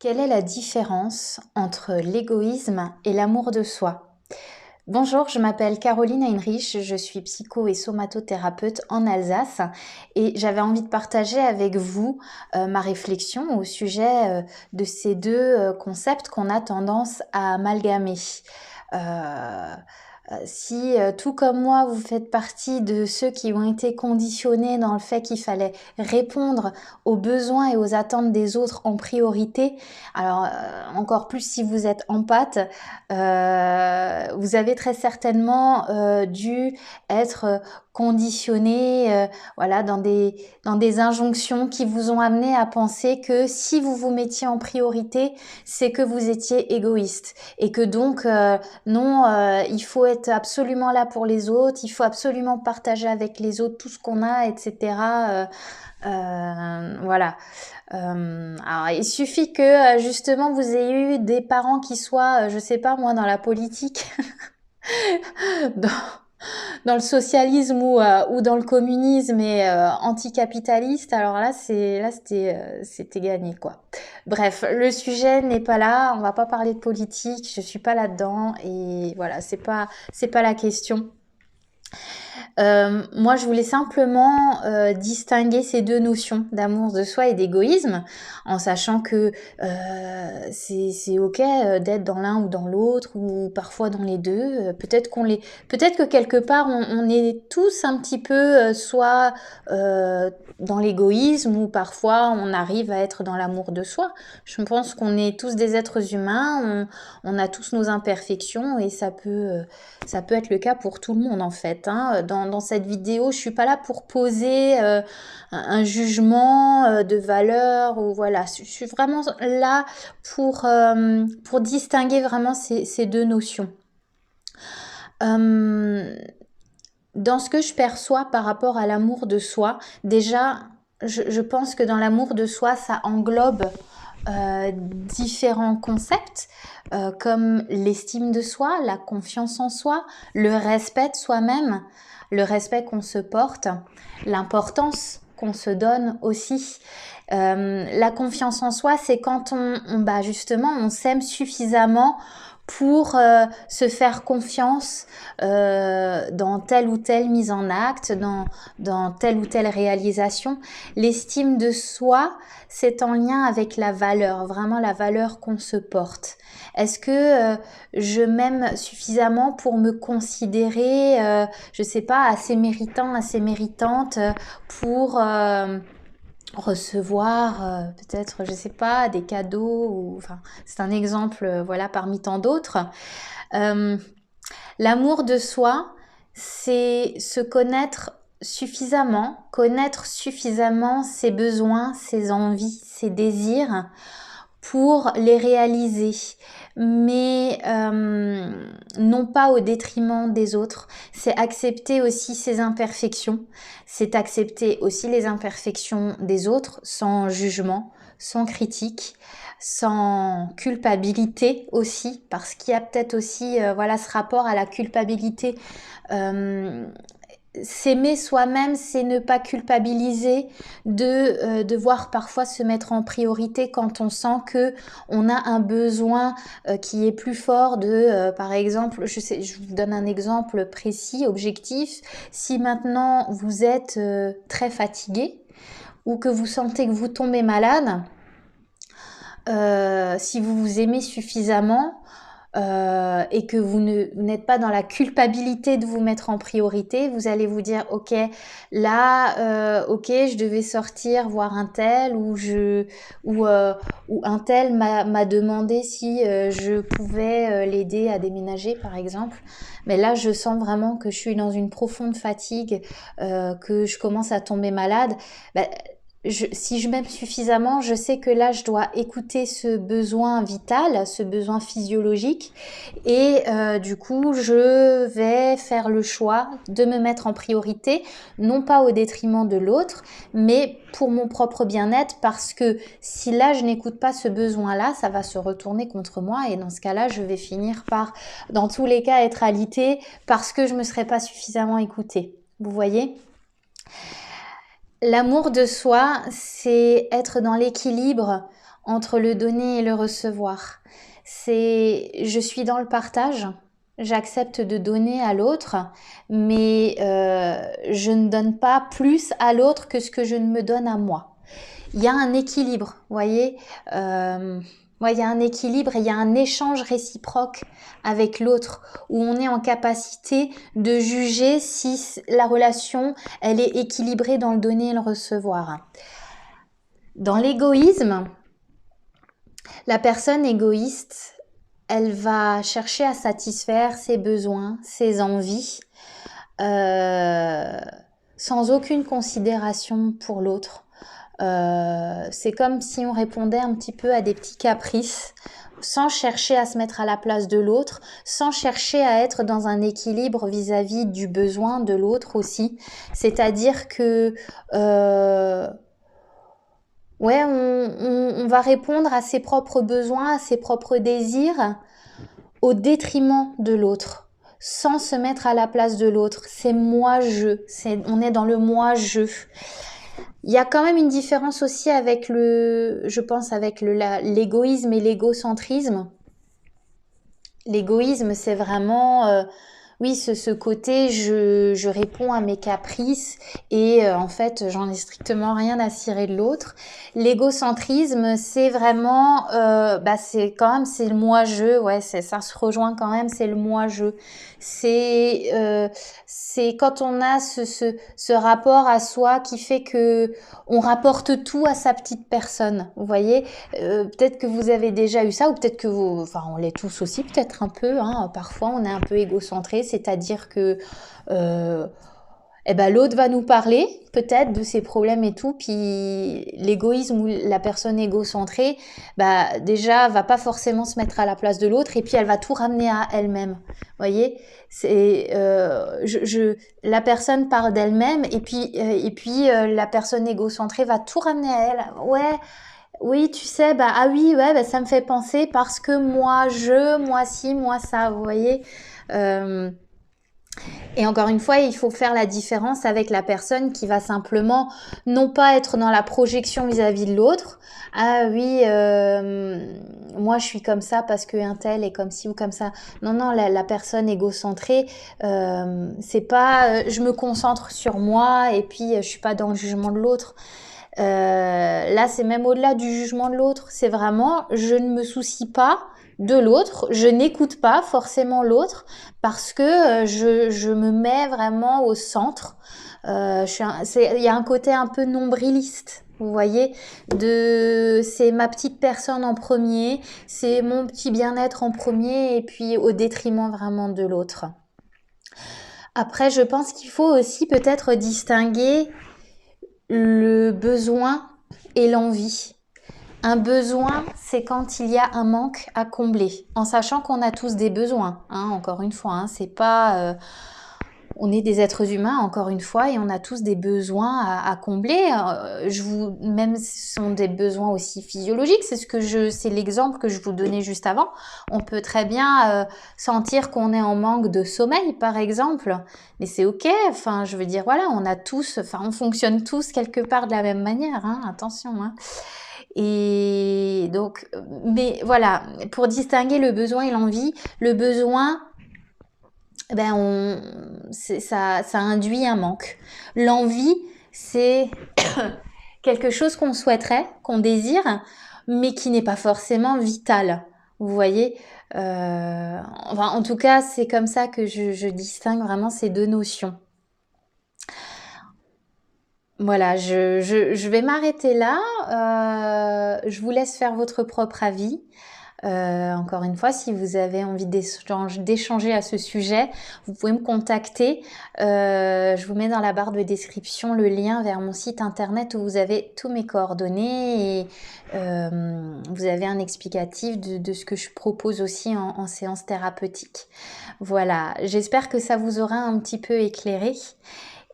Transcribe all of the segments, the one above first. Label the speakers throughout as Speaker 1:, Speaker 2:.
Speaker 1: Quelle est la différence entre l'égoïsme et l'amour de soi? Bonjour, je m'appelle Caroline Heinrich, je suis psycho et somatothérapeute en Alsace et j'avais envie de partager avec vous ma réflexion au sujet de ces deux concepts qu'on a tendance à amalgamer. Euh, si tout comme moi vous faites partie de ceux qui ont été conditionnés dans le fait qu'il fallait répondre aux besoins et aux attentes des autres en priorité, alors encore plus si vous êtes empathe, vous avez très certainement dû être conditionné voilà, dans des injonctions qui vous ont amené à penser que si vous vous mettiez en priorité, c'est que vous étiez égoïste et que donc non, il faut être absolument là pour les autres, il faut absolument partager avec les autres tout ce qu'on a, etc. Voilà. Alors, il suffit que justement vous ayez eu des parents qui soient, je sais pas moi, dans la politique, dans, dans le socialisme ou dans le communisme et anticapitaliste. Alors là, c'était gagné quoi. Bref, le sujet n'est pas là. On va pas parler de politique. Je suis pas là-dedans et voilà, c'est pas la question. Moi, je voulais simplement distinguer ces deux notions d'amour de soi et d'égoïsme, en sachant que c'est ok d'être dans l'un ou dans l'autre, ou parfois dans les deux. Peut-être que quelque part, on est tous un petit peu soit dans l'égoïsme, ou parfois on arrive à être dans l'amour de soi. Je pense qu'on est tous des êtres humains, on a tous nos imperfections, et ça peut être le cas pour tout le monde en fait. Hein. Dans cette vidéo, je suis pas là pour poser un jugement de valeur ou voilà. Je suis vraiment là pour distinguer vraiment ces deux notions. Dans ce que je perçois par rapport à l'amour de soi, déjà, je pense que dans l'amour de soi, ça englobe différents concepts comme l'estime de soi, la confiance en soi, le respect de soi-même, le respect qu'on se porte, l'importance qu'on se donne aussi. La confiance en soi, c'est quand justement on s'aime suffisamment pour se faire confiance dans telle ou telle mise en acte, dans telle ou telle réalisation. L'estime de soi, c'est en lien avec la valeur, vraiment la valeur qu'on se porte. Est-ce que je m'aime suffisamment pour me considérer, je sais pas, assez méritant, assez méritante pour recevoir peut-être, je sais pas, des cadeaux, ou enfin, c'est un exemple, voilà, parmi tant d'autres. L'amour de soi, c'est se connaître suffisamment ses besoins, ses envies, ses désirs pour les réaliser, mais non pas au détriment des autres. C'est accepter aussi ses imperfections, c'est accepter aussi les imperfections des autres sans jugement, sans critique, sans culpabilité aussi, parce qu'il y a peut-être aussi voilà, ce rapport à la culpabilité. S'aimer soi-même, c'est ne pas culpabiliser de devoir parfois se mettre en priorité quand on sent que on a un besoin qui est plus fort par exemple, je vous donne un exemple précis, objectif. Si maintenant vous êtes très fatigué ou que vous sentez que vous tombez malade, si vous vous aimez suffisamment, et que vous n'êtes pas dans la culpabilité de vous mettre en priorité, vous allez vous dire ok, là ok, je devais sortir voir un tel, ou un tel m'a demandé si je pouvais l'aider à déménager par exemple, mais là je sens vraiment que je suis dans une profonde fatigue, que je commence à tomber malade. Si je m'aime suffisamment, je sais que là, je dois écouter ce besoin vital, ce besoin physiologique, et du coup, je vais faire le choix de me mettre en priorité, non pas au détriment de l'autre, mais pour mon propre bien-être, parce que si là, je n'écoute pas ce besoin-là, ça va se retourner contre moi, et dans ce cas-là, je vais finir par, dans tous les cas, être alitée parce que je me serais pas suffisamment écoutée. Vous voyez ? L'amour de soi, c'est être dans l'équilibre entre le donner et le recevoir. C'est je suis dans le partage, j'accepte de donner à l'autre, mais je ne donne pas plus à l'autre que ce que je ne me donne à moi. Il y a un équilibre, vous voyez. Ouais, il y a un équilibre et il y a un échange réciproque avec l'autre où on est en capacité de juger si la relation elle est équilibrée dans le donner et le recevoir. Dans l'égoïsme, la personne égoïste, elle va chercher à satisfaire ses besoins, ses envies, euh, sans aucune considération pour l'autre. C'est comme si on répondait un petit peu à des petits caprices, sans chercher à se mettre à la place de l'autre, sans chercher à être dans un équilibre vis-à-vis du besoin de l'autre aussi. C'est-à-dire que ouais, on va répondre à ses propres besoins, à ses propres désirs, au détriment de l'autre, sans se mettre à la place de l'autre. C'est moi-je, on est dans le moi-je. Il y a quand même une différence aussi avec je pense, avec l'égoïsme et l'égocentrisme. L'égoïsme, c'est vraiment, oui, ce côté, je réponds à mes caprices et en fait, j'en ai strictement rien à cirer de l'autre. L'égocentrisme, c'est vraiment, c'est quand même, c'est le moi-je, ouais, ça se rejoint quand même, c'est le moi-je. C'est quand on a ce rapport à soi qui fait que on rapporte tout à sa petite personne, vous voyez. Peut-être que vous avez déjà eu ça, ou peut-être que vous, enfin on l'est tous aussi peut-être un peu, hein, parfois on est un peu égocentré, c'est-à-dire que l'autre va nous parler peut-être de ses problèmes et tout, puis l'égoïsme ou la personne égocentrée, déjà va pas forcément se mettre à la place de l'autre et puis elle va tout ramener à elle-même. Vous voyez, c'est la personne parle d'elle-même et puis la personne égocentrée va tout ramener à elle. Ouais. Oui, tu sais, ah oui, ouais, ça me fait penser parce que moi ci, moi ça, vous voyez. Euh, et encore une fois, il faut faire la différence avec la personne qui va simplement non pas être dans la projection vis-à-vis de l'autre. Ah oui, moi je suis comme ça parce qu'un tel est comme ci ou comme ça. Non, non, la personne égocentrée, c'est pas je me concentre sur moi et puis je suis pas dans le jugement de l'autre. Là, c'est même au-delà du jugement de l'autre. C'est vraiment, je ne me soucie pas de l'autre, je n'écoute pas forcément l'autre parce que je me mets vraiment au centre. Il y a un côté un peu nombriliste. Vous voyez, c'est ma petite personne en premier, c'est mon petit bien-être en premier et puis au détriment vraiment de l'autre. Après, je pense qu'il faut aussi peut-être distinguer le besoin et l'envie. Un besoin, c'est quand il y a un manque à combler, en sachant qu'on a tous des besoins, hein, encore une fois, hein, c'est pas... on est des êtres humains, encore une fois, et on a tous des besoins à combler. Même ce sont des besoins aussi physiologiques, c'est l'exemple que je vous donnais juste avant. On peut très bien sentir qu'on est en manque de sommeil, par exemple, mais c'est ok. Enfin, je veux dire, voilà, on fonctionne tous quelque part de la même manière, hein, attention, hein. Et donc, mais voilà, pour distinguer le besoin et l'envie, le besoin, ça induit un manque. L'envie, c'est quelque chose qu'on souhaiterait, qu'on désire, mais qui n'est pas forcément vital. Vous voyez, en tout cas, c'est comme ça que je distingue vraiment ces deux notions. Voilà, je vais m'arrêter là. Je vous laisse faire votre propre avis. Encore une fois, si vous avez envie d'échanger à ce sujet, vous pouvez me contacter. Je vous mets dans la barre de description le lien vers mon site internet où vous avez tous mes coordonnées et vous avez un explicatif de ce que je propose aussi en séance thérapeutique. Voilà, j'espère que ça vous aura un petit peu éclairé.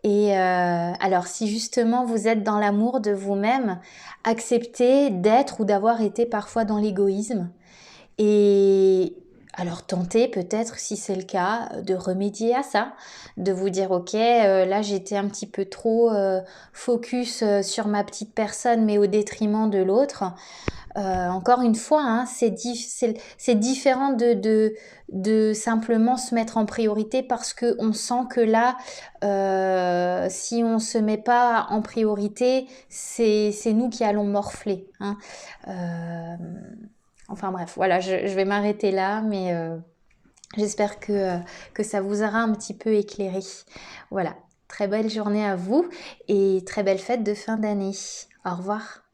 Speaker 1: Et alors, si justement vous êtes dans l'amour de vous-même, acceptez d'être ou d'avoir été parfois dans l'égoïsme. Et Alors tentez peut-être, si c'est le cas, de remédier à ça, de vous dire: «OK, là j'étais un petit peu trop, focus, sur ma petite personne, mais au détriment de l'autre». Encore une fois, hein, c'est différent de simplement se mettre en priorité parce qu'on sent que là, si on se met pas en priorité, c'est nous qui allons morfler, hein. Enfin bref, voilà, je vais m'arrêter là, mais j'espère que ça vous aura un petit peu éclairé. Voilà, très belle journée à vous et très belle fête de fin d'année. Au revoir.